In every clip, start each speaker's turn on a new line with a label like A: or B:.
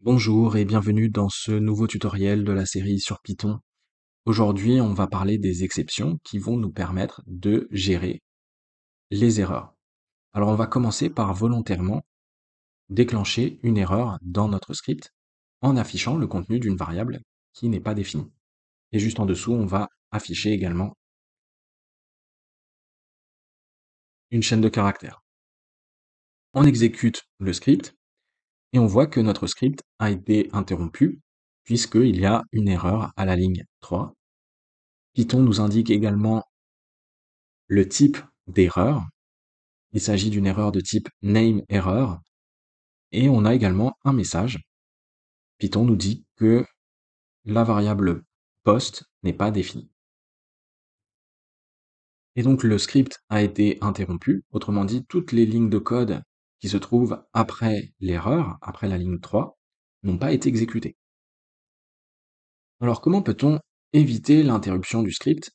A: Bonjour et bienvenue dans ce nouveau tutoriel de la série sur Python. Aujourd'hui, on va parler des exceptions qui vont nous permettre de gérer les erreurs. Alors, on va commencer par volontairement déclencher une erreur dans notre script en affichant le contenu d'une variable qui n'est pas définie. Et juste en dessous, on va afficher également une chaîne de caractères. On exécute le script et on voit que notre script a été interrompu puisqu'il y a une erreur à la ligne 3. Python nous indique également le type d'erreur. Il s'agit d'une erreur de type nameError. Et on a également un message. Python nous dit que la variable post n'est pas définie. Et donc le script a été interrompu. Autrement dit, toutes les lignes de code qui se trouvent après l'erreur, après la ligne 3, n'ont pas été exécutées. Alors comment peut-on éviter l'interruption du script?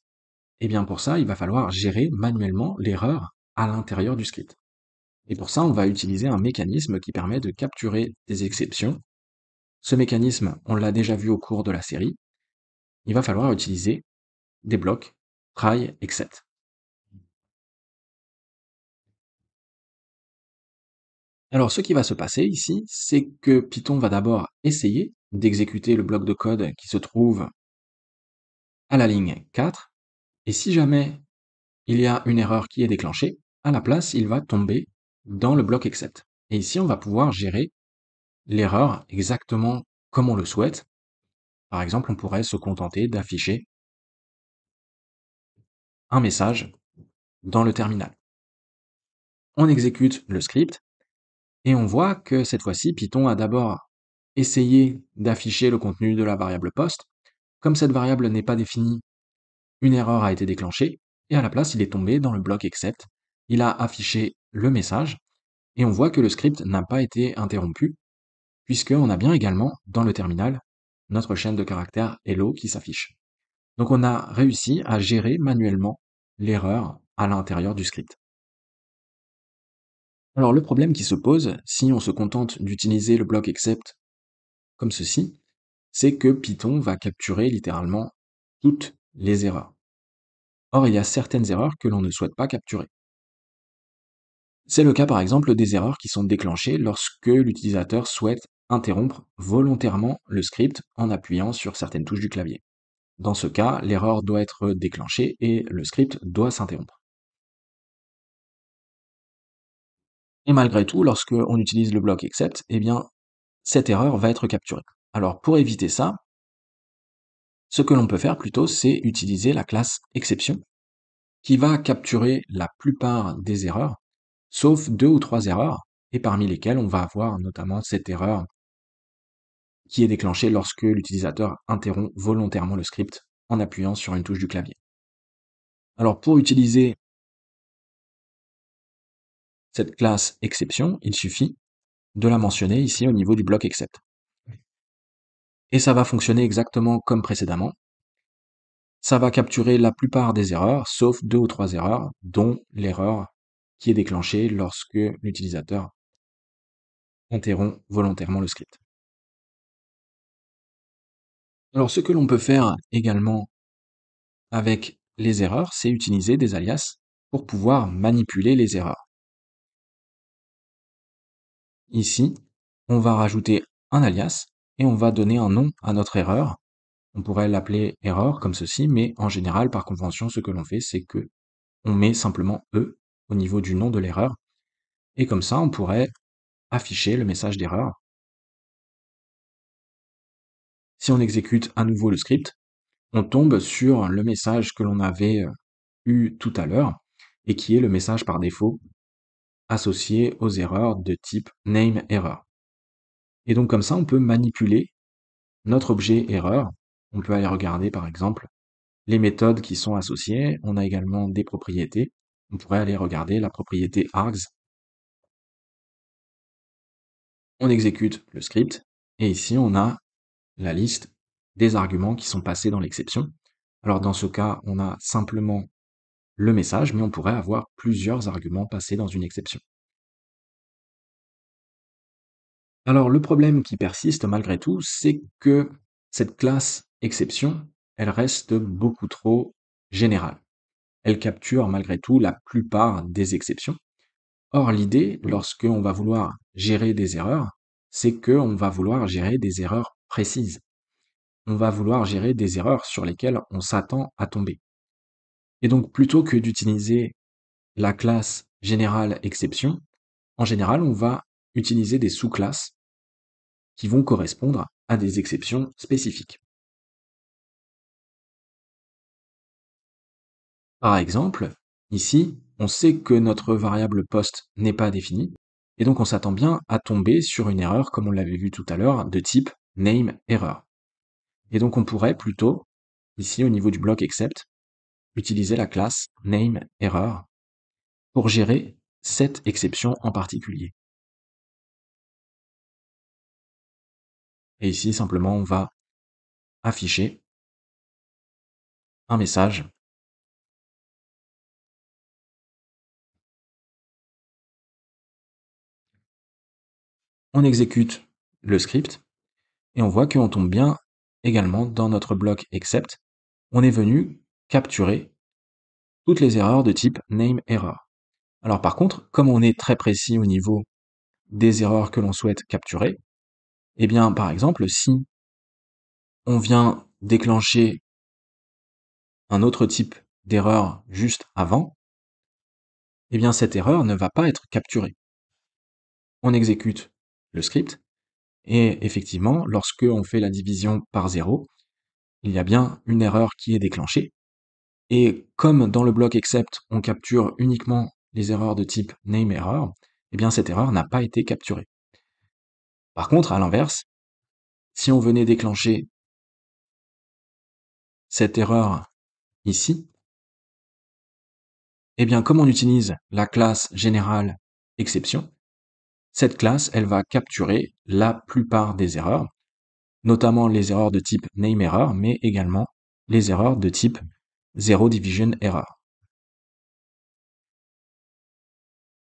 A: Eh bien pour ça, il va falloir gérer manuellement l'erreur à l'intérieur du script. Et pour ça, on va utiliser un mécanisme qui permet de capturer des exceptions. Ce mécanisme, on l'a déjà vu au cours de la série. Il va falloir utiliser des blocs try except. Alors ce qui va se passer ici, c'est que Python va d'abord essayer d'exécuter le bloc de code qui se trouve à la ligne 4, et si jamais il y a une erreur qui est déclenchée, à la place, il va tomber dans le bloc except. Et ici, on va pouvoir gérer l'erreur exactement comme on le souhaite. Par exemple, on pourrait se contenter d'afficher un message dans le terminal. On exécute le script et on voit que cette fois-ci, Python a d'abord essayé d'afficher le contenu de la variable post. Comme cette variable n'est pas définie, une erreur a été déclenchée et à la place, il est tombé dans le bloc except. Il a affiché le message et on voit que le script n'a pas été interrompu puisqu'on a bien également dans le terminal notre chaîne de caractères hello qui s'affiche. Donc on a réussi à gérer manuellement l'erreur à l'intérieur du script. Alors le problème qui se pose, si on se contente d'utiliser le bloc except comme ceci, c'est que Python va capturer littéralement toutes les erreurs. Or, il y a certaines erreurs que l'on ne souhaite pas capturer. C'est le cas par exemple des erreurs qui sont déclenchées lorsque l'utilisateur souhaite interrompre volontairement le script en appuyant sur certaines touches du clavier. Dans ce cas, l'erreur doit être déclenchée et le script doit s'interrompre. Et malgré tout, lorsque on utilise le bloc except, eh bien, cette erreur va être capturée. Alors, pour éviter ça, ce que l'on peut faire plutôt, c'est utiliser la classe exception, qui va capturer la plupart des erreurs, sauf 2 ou 3 erreurs, et parmi lesquelles on va avoir notamment cette erreur qui est déclenchée lorsque l'utilisateur interrompt volontairement le script en appuyant sur une touche du clavier. Alors, pour utiliser cette classe exception, il suffit de la mentionner ici au niveau du bloc except. Et ça va fonctionner exactement comme précédemment. Ça va capturer la plupart des erreurs, sauf 2 ou 3 erreurs, dont l'erreur qui est déclenchée lorsque l'utilisateur interrompt volontairement le script. Alors ce que l'on peut faire également avec les erreurs, c'est utiliser des alias pour pouvoir manipuler les erreurs. Ici, on va rajouter un alias et on va donner un nom à notre erreur. On pourrait l'appeler erreur comme ceci, mais en général, par convention, ce que l'on fait, c'est que on met simplement E au niveau du nom de l'erreur. Et comme ça, on pourrait afficher le message d'erreur. Si on exécute à nouveau le script, on tombe sur le message que l'on avait eu tout à l'heure et qui est le message par défaut associé aux erreurs de type nameError. Et donc comme ça, on peut manipuler notre objet erreur. On peut aller regarder par exemple les méthodes qui sont associées. On a également des propriétés. On pourrait aller regarder la propriété args. On exécute le script et ici on a la liste des arguments qui sont passés dans l'exception. Alors dans ce cas, on a simplement le message, mais on pourrait avoir plusieurs arguments passés dans une exception. Alors le problème qui persiste malgré tout, c'est que cette classe exception, elle reste beaucoup trop générale. Elle capture malgré tout la plupart des exceptions. Or, l'idée, lorsqu'on va vouloir gérer des erreurs, c'est qu'on va vouloir gérer des erreurs précises. On va vouloir gérer des erreurs sur lesquelles on s'attend à tomber. Et donc, plutôt que d'utiliser la classe générale exception, en général, on va utiliser des sous-classes qui vont correspondre à des exceptions spécifiques. Par exemple, ici, on sait que notre variable post n'est pas définie, et donc on s'attend bien à tomber sur une erreur, comme on l'avait vu tout à l'heure, de type nameError. Et donc on pourrait plutôt, ici au niveau du bloc except, utiliser la classe nameError pour gérer cette exception en particulier. Et ici, simplement, on va afficher un message. On exécute le script et on voit qu'on tombe bien également dans notre bloc except. On est venu capturer toutes les erreurs de type nameError. Alors par contre, comme on est très précis au niveau des erreurs que l'on souhaite capturer, eh bien par exemple, si on vient déclencher un autre type d'erreur juste avant, eh bien cette erreur ne va pas être capturée. On exécute le script, et effectivement, lorsque on fait la division par 0, il y a bien une erreur qui est déclenchée, et comme dans le bloc except, on capture uniquement les erreurs de type nameError, eh bien cette erreur n'a pas été capturée. Par contre, à l'inverse, si on venait déclencher cette erreur ici, eh bien comme on utilise la classe générale exception, cette classe, elle va capturer la plupart des erreurs, notamment les erreurs de type nameError, mais également les erreurs de type zero division error.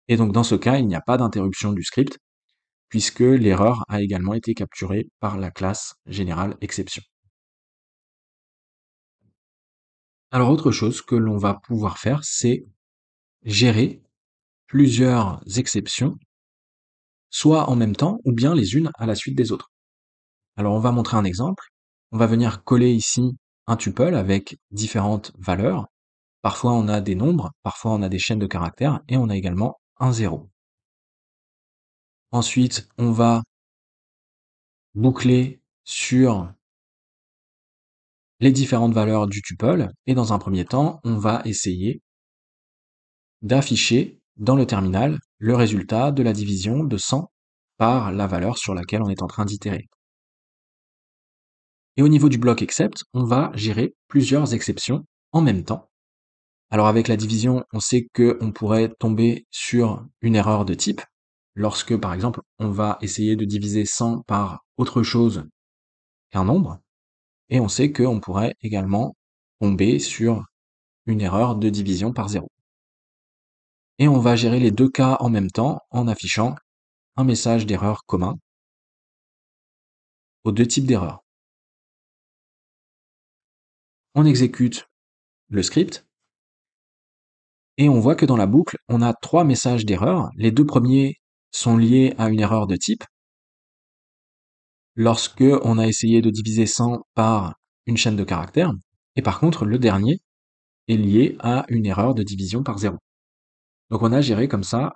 A: Et donc dans ce cas, il n'y a pas d'interruption du script, puisque l'erreur a également été capturée par la classe générale exception. Alors autre chose que l'on va pouvoir faire, c'est gérer plusieurs exceptions, soit en même temps, ou bien les unes à la suite des autres. Alors on va montrer un exemple. On va venir coller ici un tuple avec différentes valeurs. Parfois on a des nombres, parfois on a des chaînes de caractères, et on a également un 0. Ensuite, on va boucler sur les différentes valeurs du tuple, et dans un premier temps, on va essayer d'afficher dans le terminal le résultat de la division de 100 par la valeur sur laquelle on est en train d'itérer. Et au niveau du bloc except, on va gérer plusieurs exceptions en même temps. Alors avec la division, on sait qu'on pourrait tomber sur une erreur de type, lorsque par exemple on va essayer de diviser 100 par autre chose qu'un nombre, et on sait qu'on pourrait également tomber sur une erreur de division par 0. Et on va gérer les deux cas en même temps en affichant un message d'erreur commun aux deux types d'erreurs. On exécute le script, et on voit que dans la boucle, on a 3 messages d'erreur. Les deux premiers sont liés à une erreur de type, lorsque on a essayé de diviser 100 par une chaîne de caractères, et par contre, le dernier est lié à une erreur de division par 0. Donc on a géré comme ça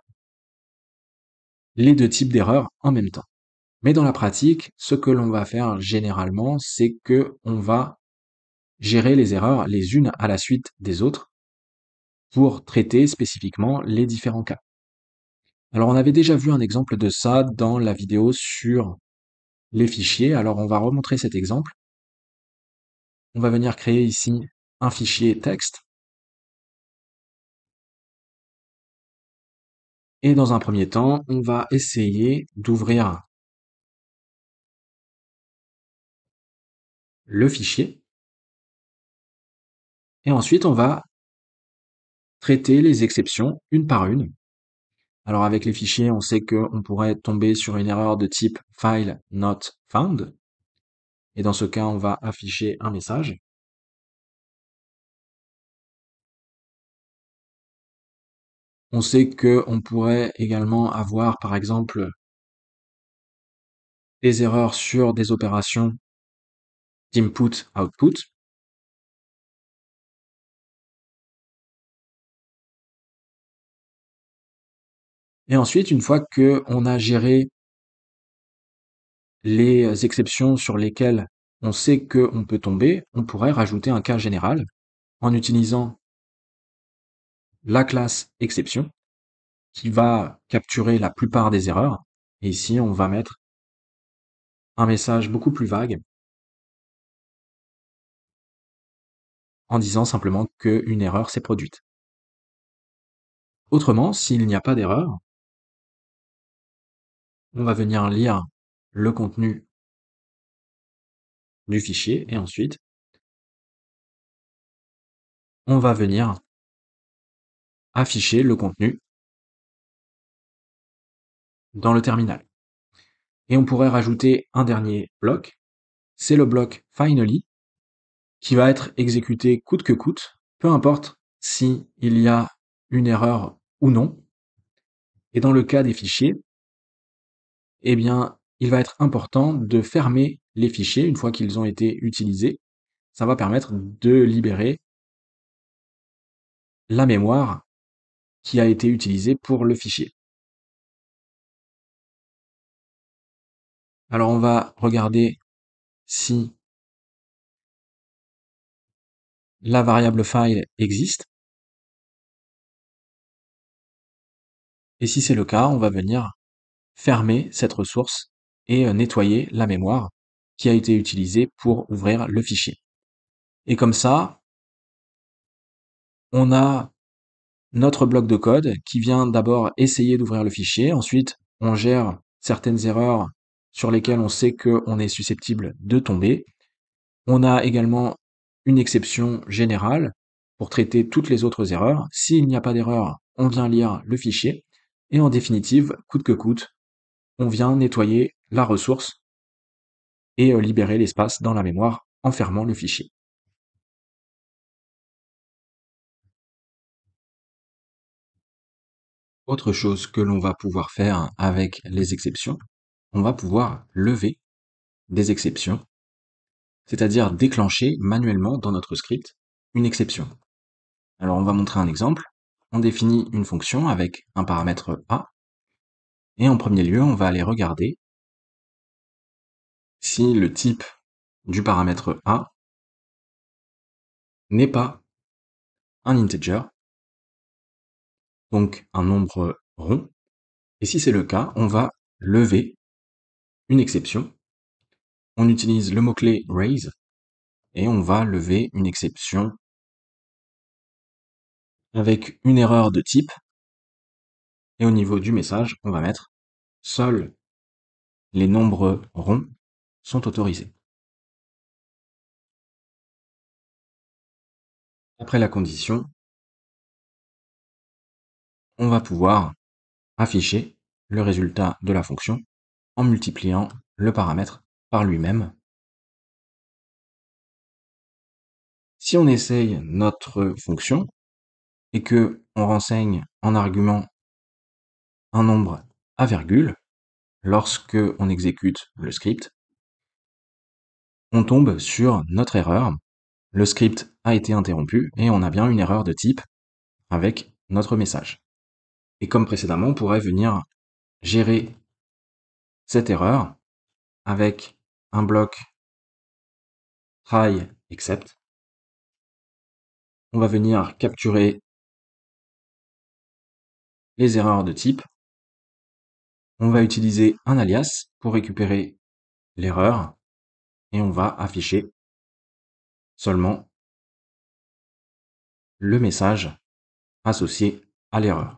A: les deux types d'erreurs en même temps. Mais dans la pratique, ce que l'on va faire généralement, c'est que on va gérer les erreurs les unes à la suite des autres pour traiter spécifiquement les différents cas. Alors on avait déjà vu un exemple de ça dans la vidéo sur les fichiers, alors on va remontrer cet exemple. On va venir créer ici un fichier texte, et dans un premier temps, on va essayer d'ouvrir le fichier, et ensuite on va traiter les exceptions une par une. Alors avec les fichiers, on sait qu'on pourrait tomber sur une erreur de type file not found. Et dans ce cas, on va afficher un message. On sait qu'on pourrait également avoir, par exemple, des erreurs sur des opérations d'input-output. Et ensuite, une fois qu'on a géré les exceptions sur lesquelles on sait qu'on peut tomber, on pourrait rajouter un cas général en utilisant la classe exception qui va capturer la plupart des erreurs. Et ici, on va mettre un message beaucoup plus vague en disant simplement qu'une erreur s'est produite. Autrement, s'il n'y a pas d'erreur, on va venir lire le contenu du fichier et ensuite, on va venir afficher le contenu dans le terminal. Et on pourrait rajouter un dernier bloc, c'est le bloc finally, qui va être exécuté coûte que coûte, peu importe si il y a une erreur ou non. Et dans le cas des fichiers, eh bien, il va être important de fermer les fichiers une fois qu'ils ont été utilisés. Ça va permettre de libérer la mémoire qui a été utilisée pour le fichier. Alors on va regarder si la variable file existe. Et si c'est le cas, on va venir fermer cette ressource et nettoyer la mémoire qui a été utilisée pour ouvrir le fichier. Et comme ça, on a notre bloc de code qui vient d'abord essayer d'ouvrir le fichier, ensuite on gère certaines erreurs sur lesquelles on sait qu'on est susceptible de tomber. On a également une exception générale pour traiter toutes les autres erreurs. S'il n'y a pas d'erreur, on vient lire le fichier. Et en définitive, coûte que coûte, on vient nettoyer la ressource et libérer l'espace dans la mémoire en fermant le fichier. Autre chose que l'on va pouvoir faire avec les exceptions, on va pouvoir lever des exceptions, c'est-à-dire déclencher manuellement dans notre script une exception. Alors on va montrer un exemple. On définit une fonction avec un paramètre a, et en premier lieu, on va aller regarder si le type du paramètre a n'est pas un integer, donc un nombre rond. Et si c'est le cas, on va lever une exception. On utilise le mot-clé raise et on va lever une exception avec une erreur de type. Et au niveau du message, on va mettre seuls les nombres ronds sont autorisés. Après la condition, on va pouvoir afficher le résultat de la fonction en multipliant le paramètre par lui-même. Si on essaye notre fonction et que on renseigne en argument un nombre à virgule, lorsque on exécute le script, on tombe sur notre erreur. Le script a été interrompu et on a bien une erreur de type avec notre message. Et comme précédemment, on pourrait venir gérer cette erreur avec un bloc try except. On va venir capturer les erreurs de type. On va utiliser un alias pour récupérer l'erreur et on va afficher seulement le message associé à l'erreur.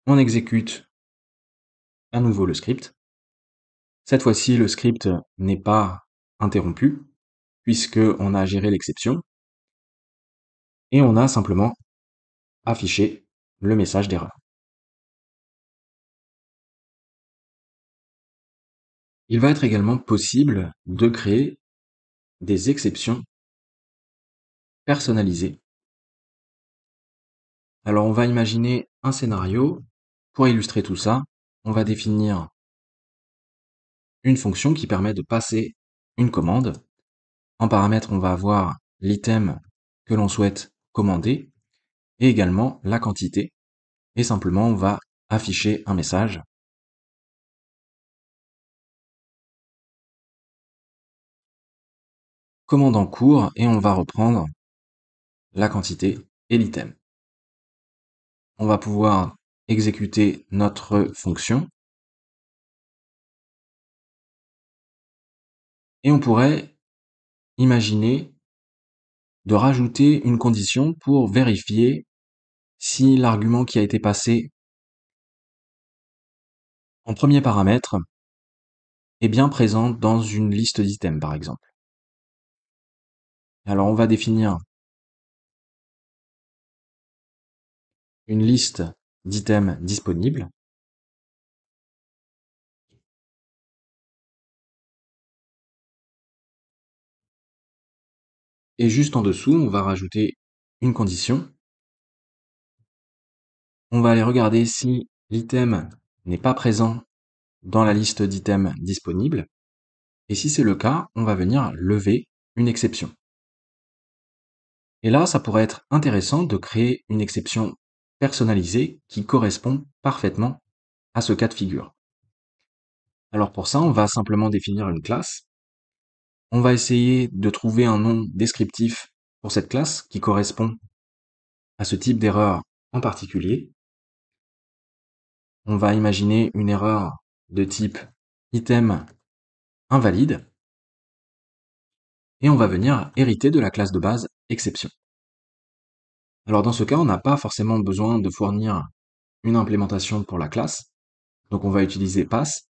A: On exécute à nouveau le script. Cette fois-ci, le script n'est pas interrompu puisque on a géré l'exception et on a simplement affiché le message d'erreur. Il va être également possible de créer des exceptions personnalisées. Alors on va imaginer un scénario. Pour illustrer tout ça, on va définir une fonction qui permet de passer une commande. En paramètre, on va avoir l'item que l'on souhaite commander et également la quantité. Et simplement, on va afficher un message. Commande en cours et on va reprendre la quantité et l'item. On va pouvoir exécuter notre fonction et on pourrait imaginer de rajouter une condition pour vérifier si l'argument qui a été passé en premier paramètre est bien présent dans une liste d'items par exemple. Alors on va définir une liste d'items disponibles. Et juste en dessous, on va rajouter une condition. On va aller regarder si l'item n'est pas présent dans la liste d'items disponibles. Et si c'est le cas, on va venir lever une exception. Et là, ça pourrait être intéressant de créer une exception personnalisée qui correspond parfaitement à ce cas de figure. Alors pour ça, on va simplement définir une classe. On va essayer de trouver un nom descriptif pour cette classe qui correspond à ce type d'erreur en particulier. On va imaginer une erreur de type item invalide et on va venir hériter de la classe de base exception. Alors dans ce cas, on n'a pas forcément besoin de fournir une implémentation pour la classe, donc on va utiliser pass,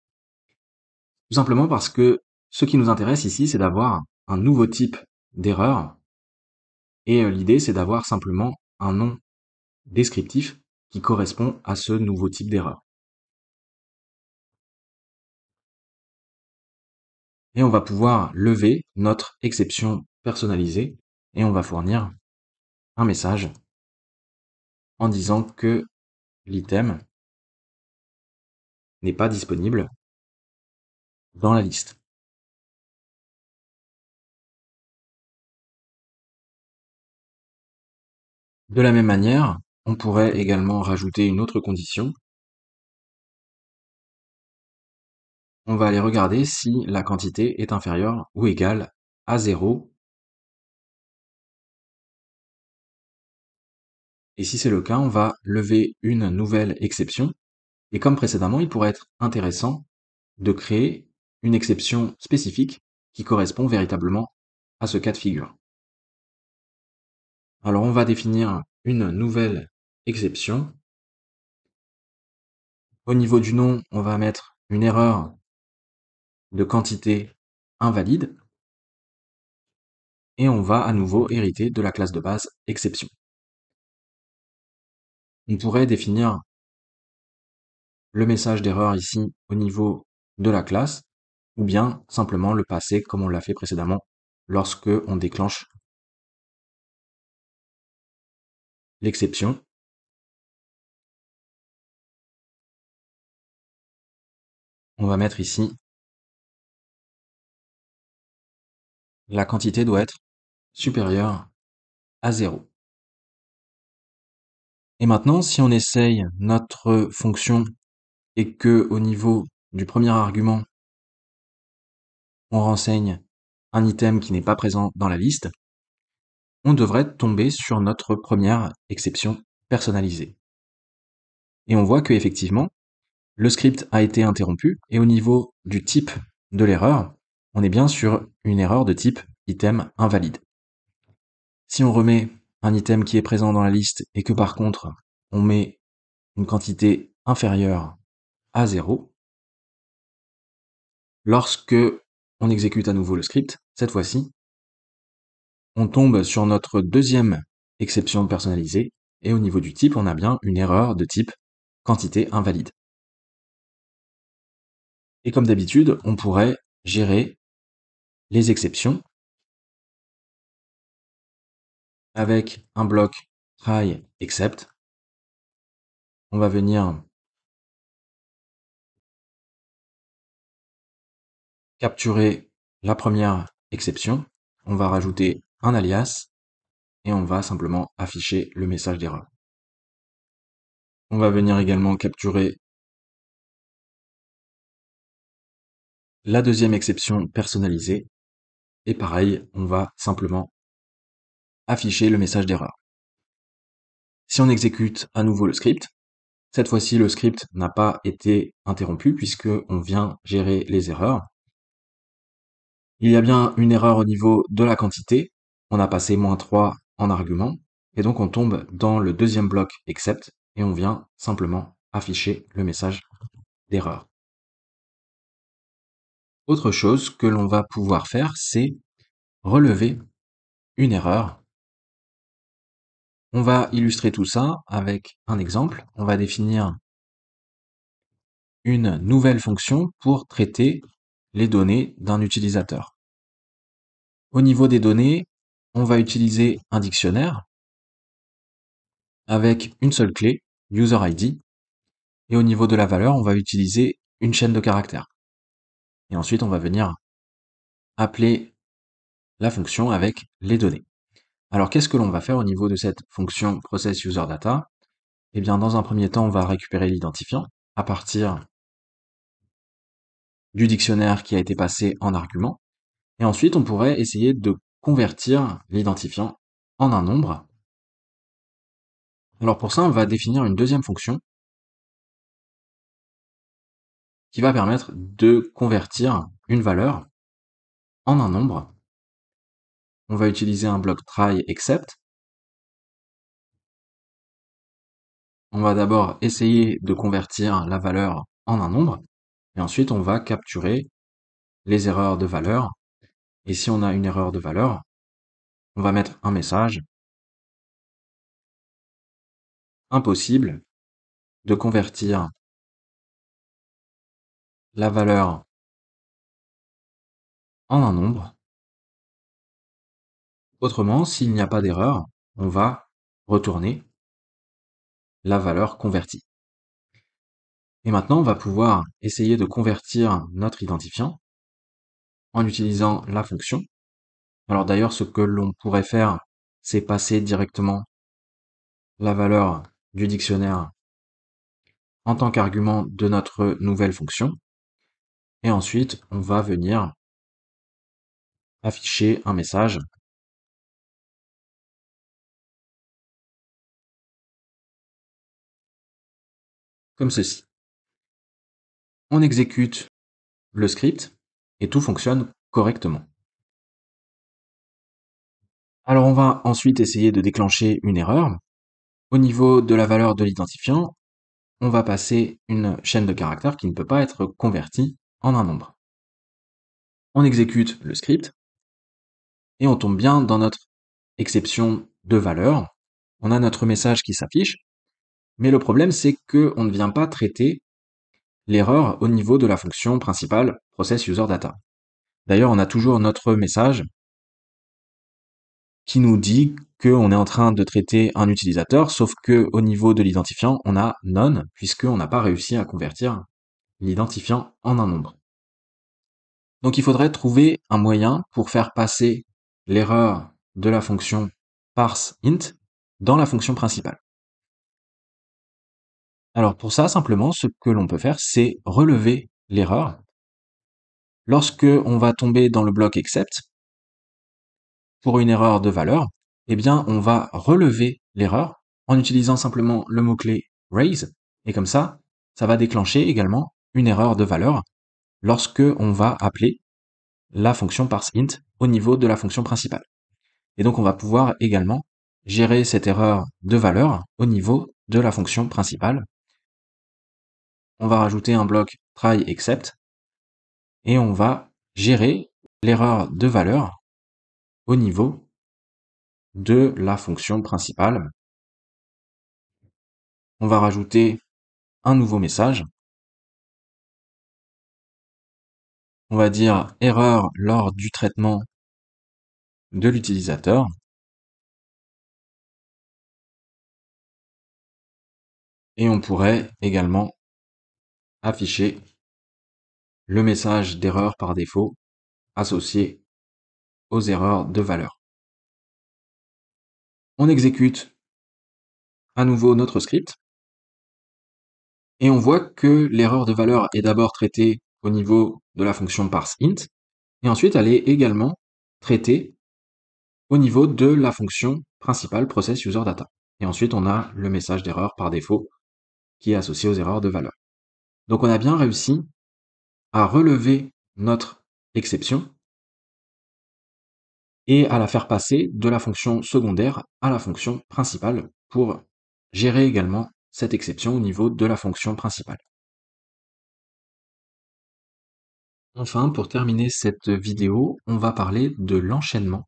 A: tout simplement parce que ce qui nous intéresse ici, c'est d'avoir un nouveau type d'erreur, et l'idée c'est d'avoir simplement un nom descriptif qui correspond à ce nouveau type d'erreur. Et on va pouvoir lever notre exception personnalisée et on va fournir un message en disant que l'item n'est pas disponible dans la liste. De la même manière, on pourrait également rajouter une autre condition. On va aller regarder si la quantité est inférieure ou égale à 0. Et si c'est le cas, on va lever une nouvelle exception. Et comme précédemment, il pourrait être intéressant de créer une exception spécifique qui correspond véritablement à ce cas de figure. Alors on va définir une nouvelle exception. Au niveau du nom, on va mettre une erreur de quantité invalide. Et on va à nouveau hériter de la classe de base exception. On pourrait définir le message d'erreur ici au niveau de la classe, ou bien simplement le passer comme on l'a fait précédemment lorsque on déclenche l'exception. On va mettre ici la quantité doit être supérieure à 0. Et maintenant, si on essaye notre fonction et que au niveau du premier argument, on renseigne un item qui n'est pas présent dans la liste, on devrait tomber sur notre première exception personnalisée. Et on voit que effectivement, le script a été interrompu et au niveau du type de l'erreur, on est bien sur une erreur de type item invalide. Si on remet un item qui est présent dans la liste et que par contre on met une quantité inférieure à 0, lorsque on exécute à nouveau le script, cette fois-ci, on tombe sur notre deuxième exception personnalisée et au niveau du type, on a bien une erreur de type quantité invalide. Et comme d'habitude, on pourrait gérer les exceptions avec un bloc try except. On va venir capturer la première exception. On va rajouter un alias et on va simplement afficher le message d'erreur. On va venir également capturer la deuxième exception personnalisée. Et pareil, on va simplement afficher le message d'erreur. Si on exécute à nouveau le script, cette fois-ci le script n'a pas été interrompu puisque on vient gérer les erreurs. Il y a bien une erreur au niveau de la quantité. On a passé -3 en argument. Et donc on tombe dans le deuxième bloc except et on vient simplement afficher le message d'erreur. Autre chose que l'on va pouvoir faire, c'est relever une erreur. On va illustrer tout ça avec un exemple. On va définir une nouvelle fonction pour traiter les données d'un utilisateur. Au niveau des données, on va utiliser un dictionnaire avec une seule clé, user-id, et au niveau de la valeur, on va utiliser une chaîne de caractères. Et ensuite, on va venir appeler la fonction avec les données. Alors, qu'est-ce que l'on va faire au niveau de cette fonction processUserData? Eh bien, dans un premier temps, on va récupérer l'identifiant à partir du dictionnaire qui a été passé en argument. Et ensuite, on pourrait essayer de convertir l'identifiant en un nombre. Alors pour ça, on va définir une deuxième fonction qui va permettre de convertir une valeur en un nombre. On va utiliser un bloc try except. On va d'abord essayer de convertir la valeur en un nombre, et ensuite on va capturer les erreurs de valeur. Et si on a une erreur de valeur, on va mettre un message impossible de convertir la valeur en un nombre. Autrement, s'il n'y a pas d'erreur, on va retourner la valeur convertie. Et maintenant, on va pouvoir essayer de convertir notre identifiant en utilisant la fonction. Alors d'ailleurs, ce que l'on pourrait faire, c'est passer directement la valeur du dictionnaire en tant qu'argument de notre nouvelle fonction. Et ensuite, on va venir afficher un message comme ceci. On exécute le script et tout fonctionne correctement. Alors on va ensuite essayer de déclencher une erreur. Au niveau de la valeur de l'identifiant, on va passer une chaîne de caractères qui ne peut pas être convertie en un nombre. On exécute le script et on tombe bien dans notre exception de valeur. On a notre message qui s'affiche, mais le problème c'est qu'on ne vient pas traiter l'erreur au niveau de la fonction principale processUserData. D'ailleurs, on a toujours notre message qui nous dit qu'on est en train de traiter un utilisateur, sauf que au niveau de l'identifiant, on a none, puisqu'on n'a pas réussi à convertir l'identifiant en un nombre. Donc il faudrait trouver un moyen pour faire passer l'erreur de la fonction parseInt dans la fonction principale. Alors pour ça, simplement, ce que l'on peut faire, c'est relever l'erreur. Lorsque on va tomber dans le bloc except, pour une erreur de valeur, eh bien on va relever l'erreur en utilisant simplement le mot-clé raise, et comme ça va déclencher également une erreur de valeur lorsque on va appeler la fonction parseInt au niveau de la fonction principale. Et donc on va pouvoir également gérer cette erreur de valeur au niveau de la fonction principale. On va rajouter un bloc try except et on va gérer l'erreur de valeur au niveau de la fonction principale. On va rajouter un nouveau message On va dire erreur lors du traitement de l'utilisateur. Et on pourrait également afficher le message d'erreur par défaut associé aux erreurs de valeur. On exécute à nouveau notre script et on voit que l'erreur de valeur est d'abord traitée au niveau de la fonction parseInt et ensuite elle est également traitée au niveau de la fonction principale processUserData. Et ensuite on a le message d'erreur par défaut qui est associé aux erreurs de valeur. Donc on a bien réussi à relever notre exception et à la faire passer de la fonction secondaire à la fonction principale pour gérer également cette exception au niveau de la fonction principale. Enfin, pour terminer cette vidéo, on va parler de l'enchaînement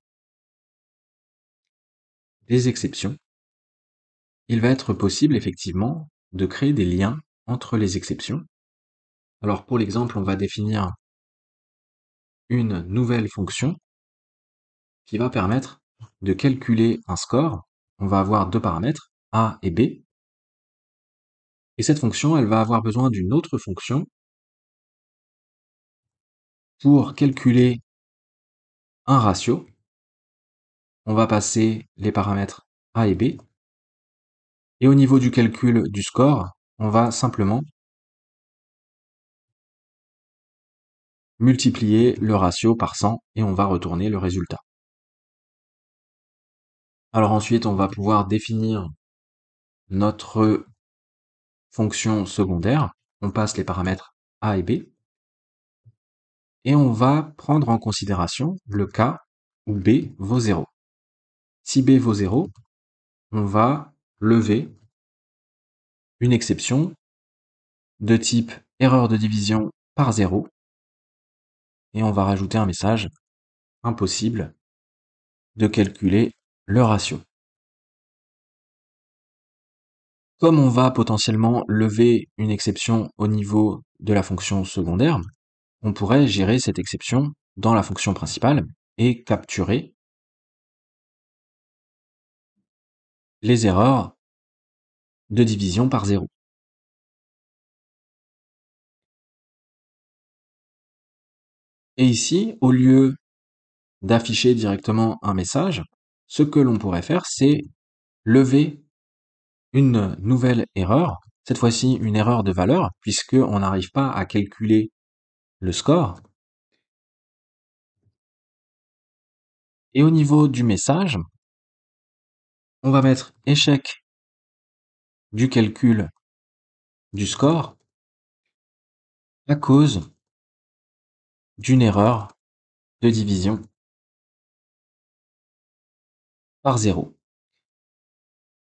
A: des exceptions. Il va être possible effectivement de créer des liens entre les exceptions. Alors pour l'exemple, on va définir une nouvelle fonction qui va permettre de calculer un score. On va avoir deux paramètres, A et B. Et cette fonction, elle va avoir besoin d'une autre fonction pour calculer un ratio. On va passer les paramètres A et B. Et au niveau du calcul du score, on va simplement multiplier le ratio par 100 et on va retourner le résultat. Alors ensuite, on va pouvoir définir notre fonction secondaire. On passe les paramètres A et B. Et on va prendre en considération le cas où B vaut 0. Si B vaut 0, on va lever une exception de type erreur de division par 0 et on va rajouter un message impossible de calculer le ratio. Comme on va potentiellement lever une exception au niveau de la fonction secondaire, on pourrait gérer cette exception dans la fonction principale et capturer les erreurs de division par 0. Et ici, au lieu d'afficher directement un message, ce que l'on pourrait faire, c'est lever une nouvelle erreur, cette fois-ci une erreur de valeur, puisqu'on n'arrive pas à calculer le score. Et au niveau du message, on va mettre échec du calcul du score à cause d'une erreur de division par 0.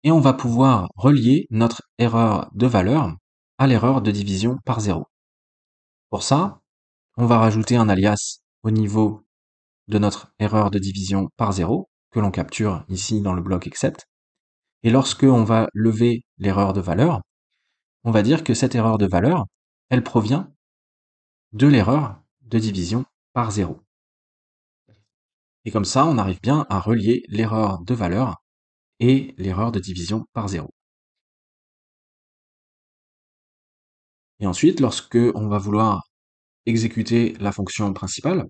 A: Et on va pouvoir relier notre erreur de valeur à l'erreur de division par 0. Pour ça, on va rajouter un alias au niveau de notre erreur de division par 0, que l'on capture ici dans le bloc except. Et lorsque on va lever l'erreur de valeur, on va dire que cette erreur de valeur, elle provient de l'erreur de division par 0. Et comme ça, on arrive bien à relier l'erreur de valeur et l'erreur de division par 0. Et ensuite, lorsque on va vouloir exécuter la fonction principale,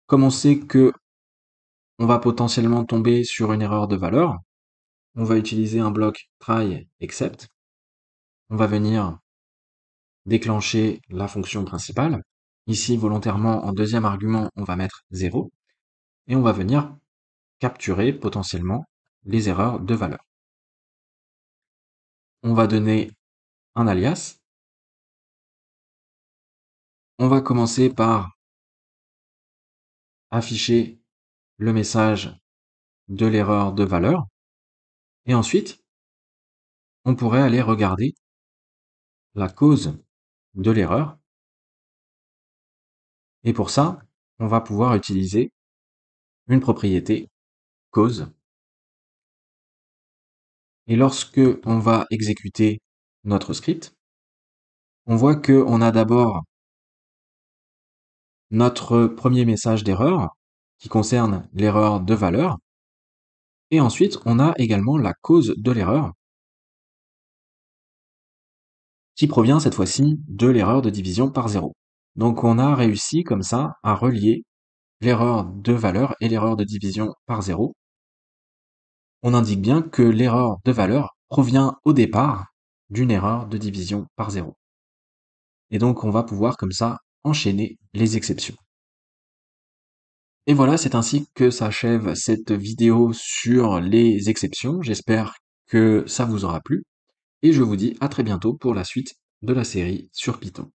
A: comme on sait que on va potentiellement tomber sur une erreur de valeur, on va utiliser un bloc try except. On va venir déclencher la fonction principale. Ici, volontairement, en deuxième argument, on va mettre 0. Et on va venir capturer potentiellement les erreurs de valeur. On va donner un alias. On va commencer par afficher le message de l'erreur de valeur. Et ensuite, on pourrait aller regarder la cause de l'erreur. Et pour ça, on va pouvoir utiliser une propriété cause. Et lorsque on va exécuter notre script, on voit qu'on a d'abord notre premier message d'erreur, qui concerne l'erreur de valeur, et ensuite on a également la cause de l'erreur, qui provient cette fois-ci de l'erreur de division par 0. Donc on a réussi comme ça à relier l'erreur de valeur et l'erreur de division par 0. On indique bien que l'erreur de valeur provient au départ d'une erreur de division par 0. Et donc on va pouvoir comme ça enchaîner les exceptions. Et voilà, c'est ainsi que s'achève cette vidéo sur les exceptions. J'espère que ça vous aura plu. Et je vous dis à très bientôt pour la suite de la série sur Python.